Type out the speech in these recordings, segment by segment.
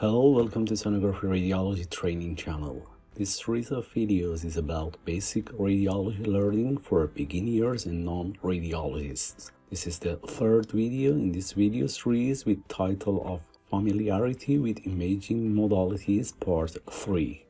Hello, welcome to Sonography-radiology training channel. This series of videos is about basic radiology learning for beginners and non-radiologists. This is the third video in this video series with title of Familiarity with Imaging Modalities Part 3.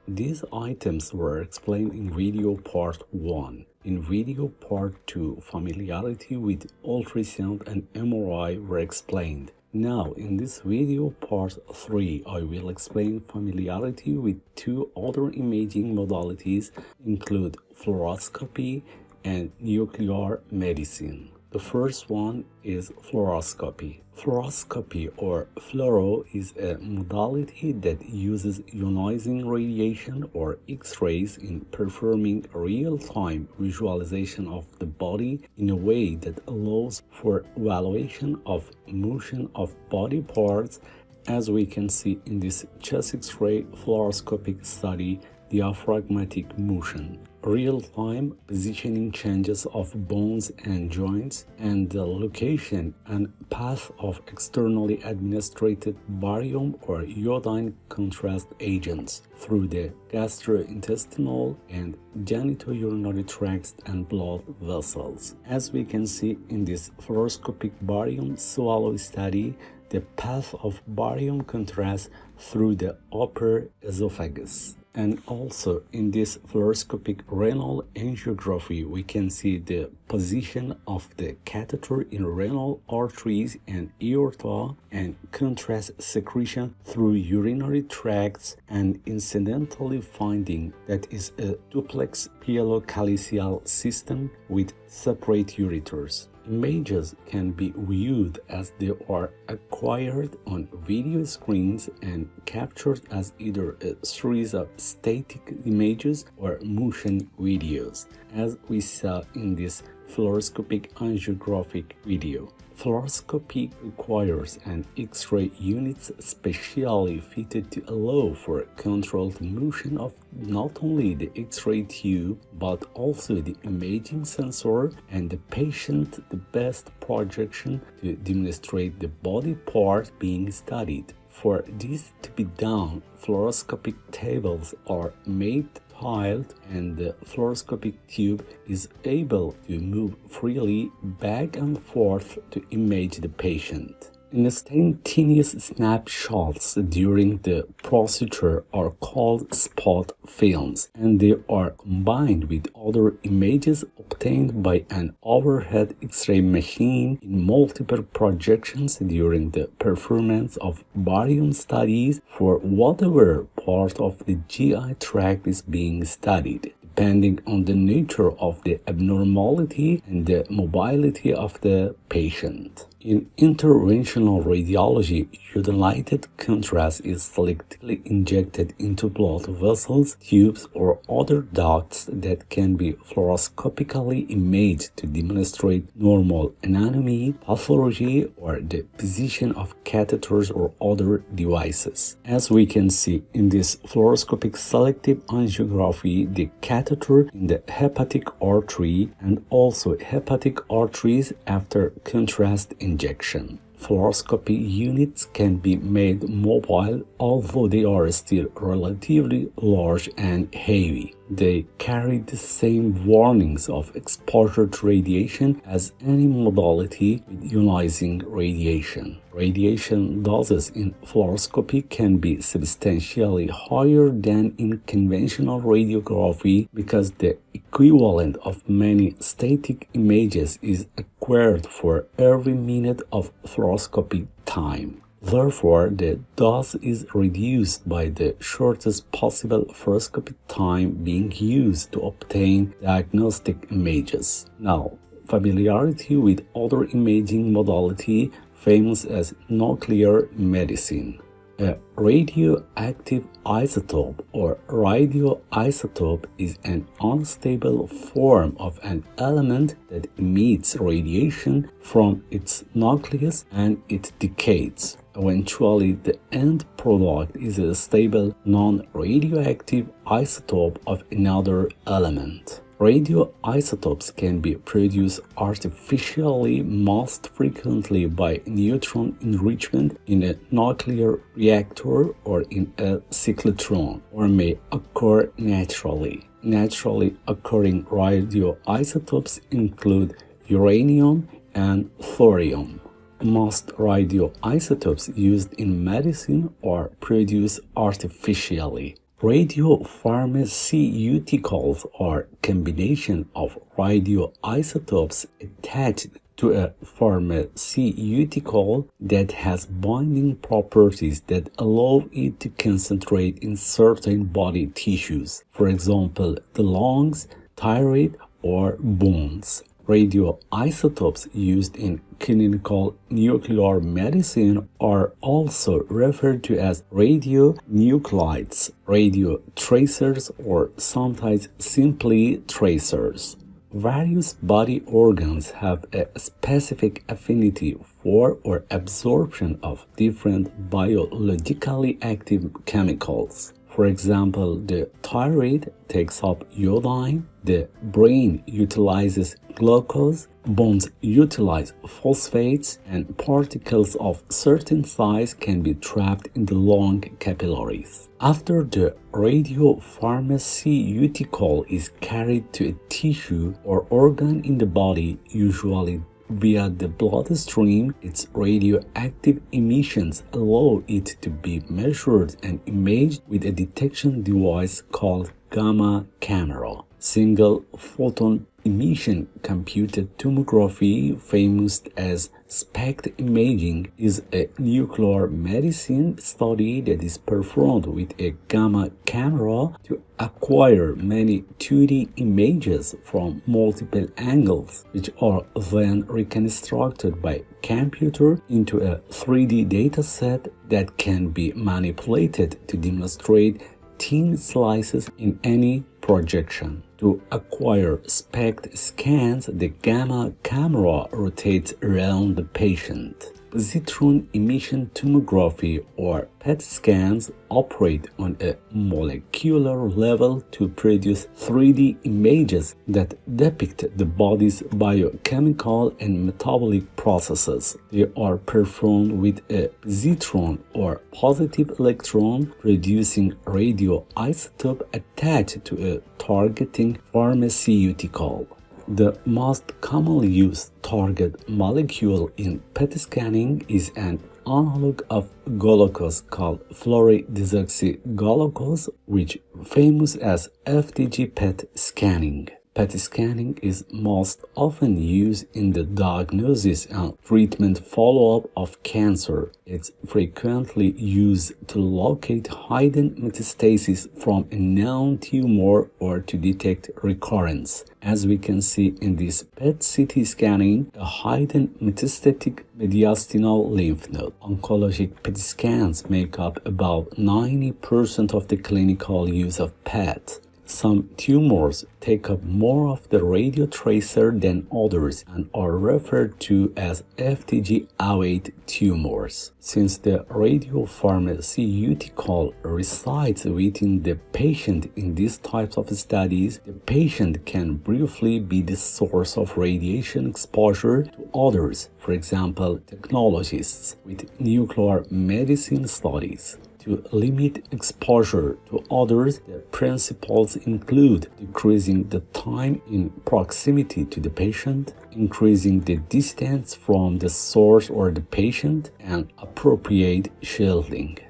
These items were explained in video part 1. In video part 2, familiarity with ultrasound and MRI were explained. Now, in this video part 3, I will explain familiarity with two other imaging modalities, include fluoroscopy and nuclear medicine. The first one is fluoroscopy. Fluoroscopy, or fluoro, is a modality that uses ionizing radiation or X-rays in performing real-time visualization of the body in a way that allows for evaluation of motion of body parts, as we can see in this chest X-ray fluoroscopic study, diaphragmatic motion, real-time positioning changes of bones and joints, and the location and path of externally administered barium or iodine contrast agents through the gastrointestinal and genitourinary tracts and blood vessels. As we can see in this fluoroscopic barium swallow study, the path of barium contrasts through the upper esophagus. And also in this fluoroscopic renal angiography, we can see the position of the catheter in renal arteries and aorta and contrast secretion through urinary tracts, and incidentally finding that is a duplex pielocalicial system with separate ureters. Images can be viewed as they are acquired on video screens and captured as either a series of static images or motion videos, as we saw in this fluoroscopic angiographic video. Fluoroscopy requires an X-ray unit specially fitted to allow for controlled motion of not only the X-ray tube but also the imaging sensor and the patient the best projection to demonstrate the body part being studied. For this to be done, fluoroscopic tables are made tiled and the fluoroscopic tube is able to move freely back and forth to image the patient. Instantaneous snapshots during the procedure are called spot films, and they are combined with other images obtained by an overhead X-ray machine in multiple projections during the performance of barium studies for whatever part of the GI tract is being studied, depending on the nature of the abnormality and the mobility of the patient. In interventional radiology, iodinated contrast is selectively injected into blood vessels, tubes, or other ducts that can be fluoroscopically imaged to demonstrate normal anatomy, pathology, or the position of catheters or other devices. As we can see in this fluoroscopic selective angiography, the catheter in the hepatic artery and also hepatic arteries after contrast injection. Fluoroscopy units can be made mobile, although they are still relatively large and heavy. They carry the same warnings of exposure to radiation as any modality with ionizing radiation. Radiation doses in fluoroscopy can be substantially higher than in conventional radiography because the equivalent of many static images is acquired for every minute of fluoroscopy time. Therefore, the dose is reduced by the shortest possible fluoroscopic time being used to obtain diagnostic images. Now, familiarity with other imaging modality famous as nuclear medicine. A radioactive isotope or radioisotope is an unstable form of an element that emits radiation from its nucleus and it decays. Eventually, the end product is a stable non-radioactive isotope of another element. radioisotopes can be produced artificially, most frequently by neutron enrichment in a nuclear reactor or in a cyclotron, or may occur naturally. Naturally occurring radioisotopes include uranium and thorium. Most radioisotopes used in medicine are produced artificially. Radiopharmaceuticals are a combination of radioisotopes attached to a pharmaceutical that has binding properties that allow it to concentrate in certain body tissues, for example, the lungs, thyroid, or bones. Radioisotopes used in clinical nuclear medicine are also referred to as radionuclides, radiotracers, or sometimes simply tracers. Various body organs have a specific affinity for or absorption of different biologically active chemicals. For example, the thyroid takes up iodine, the brain utilizes glucose, bones utilize phosphates, and particles of certain size can be trapped in the lung capillaries. After the radiopharmaceutical is carried to a tissue or organ in the body, usually via the bloodstream, its radioactive emissions allow it to be measured and imaged with a detection device called gamma camera. Single photon emission computed tomography, famous as SPECT imaging, is a nuclear medicine study that is performed with a gamma camera to acquire many 2D images from multiple angles, which are then reconstructed by computer into a 3D dataset that can be manipulated to demonstrate thin slices in any projection. To acquire SPECT scans, the gamma camera rotates around the patient. Positron emission tomography or PET scans operate on a molecular level to produce 3D images that depict the body's biochemical and metabolic processes. They are performed with a positron or positive electron producing radioisotope attached to a targeting pharmaceutical. The most commonly used target molecule in PET scanning is an analog of glucose called fluorodeoxyglucose, which is famous as FDG PET scanning. PET scanning is most often used in the diagnosis and treatment follow-up of cancer. It's frequently used to locate hidden metastasis from a known tumor or to detect recurrence. As we can see in this PET CT scanning, the hidden metastatic mediastinal lymph node. Oncologic PET scans make up about 90% of the clinical use of PET. Some tumors take up more of the radio tracer than others and are referred to as FTG-await tumors. Since the radiopharmaceutical resides within the patient in these types of studies, the patient can briefly be the source of radiation exposure to others, for example, technologists with nuclear medicine studies. To limit exposure to others, the principles include decreasing the time in proximity to the patient, increasing the distance from the source or the patient, and appropriate shielding.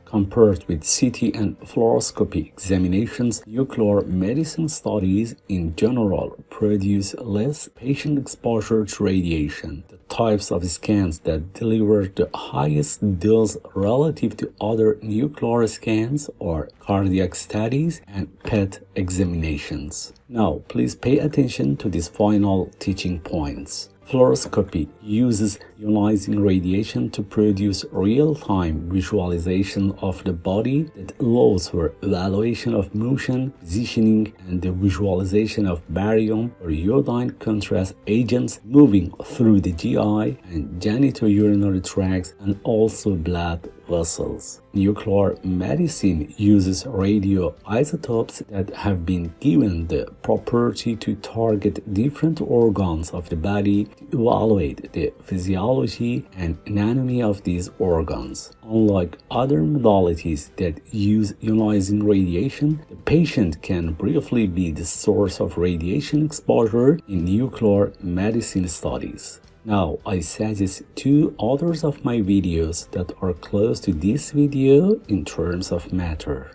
Compared with CT and fluoroscopy examinations, nuclear medicine studies in general produce less patient exposure to radiation. The types of scans that deliver the highest dose relative to other nuclear scans are cardiac studies and PET examinations. Now, please pay attention to these final teaching points. Fluoroscopy uses ionizing radiation to produce real-time visualization of the body that allows for evaluation of motion, positioning, and the visualization of barium or iodine contrast agents moving through the GI and genitourinary tracts and also blood vessels. Nuclear medicine uses radioisotopes that have been given the property to target different organs of the body to evaluate the physiology and anatomy of these organs. Unlike other modalities that use ionizing radiation, the patient can briefly be the source of radiation exposure in nuclear medicine studies. Now, I suggest two others of my videos that are close to this video in terms of matter.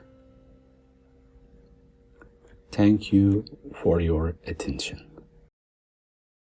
Thank you for your attention.